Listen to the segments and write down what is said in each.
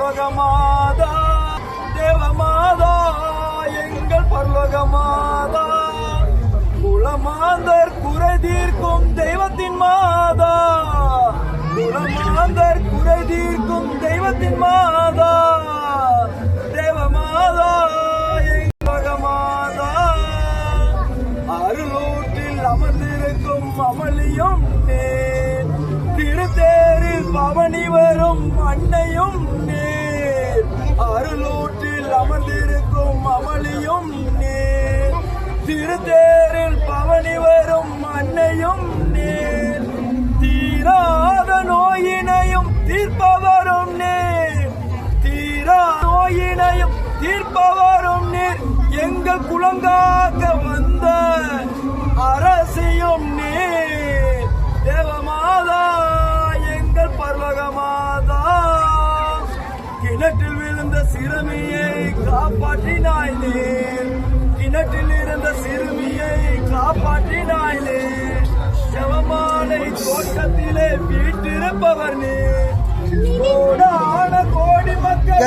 பர்வகமாதா தேவமாதா எங்கள் பர்வகமாதா குலமாந்தர் குறை தீர்க்கும் தெய்வத்தின் மாதா குலமாந்தர் குறை தீர்க்கும் தெய்வத்தின் மாதா தேவமாதா எங்கள் மாதா அருளூற்றில் அமர்ந்திருக்கும் அமளியும் நேர் திருத்தேரில் பவனி வரும் அன்னையும் நேர் அருளூற்றில் அமர்ந்திருக்கும் அமளியும் நேர் திருத்தேரில் பவனி வரும் அன்னையும் நேர் தீராத நோயினையும் தீர்ப்பவரும் நேர் தீரா நோயினையும் தீர்ப்பவரும் நேர் எங்கள் குலங்காக்க வந்த அரசியும் நேர் தேவமாதா எங்கள் பர்வகமாதா கிணற்றில் விழுந்த சிறுமியை காப்பாற்றினாய் நேர் கிணற்றில் இருந்த சிறுமியை காப்பாற்றினாய் நேர் ஜெபமாலை தோட்டத்திலே வீட்டிருப்பவர் நேர் கோடான கோடி மக்கள்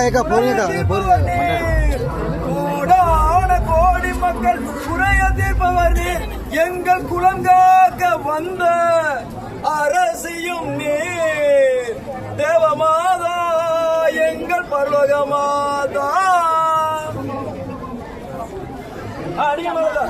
கோடான கோடி மக்கள் குறைய தீர்ப்பவர் நீர் எங்கள் குலங்காக்க வந்த அரசியும் நீர் தேவமாதா எங்கள் பர்வகமாதா அடிமலா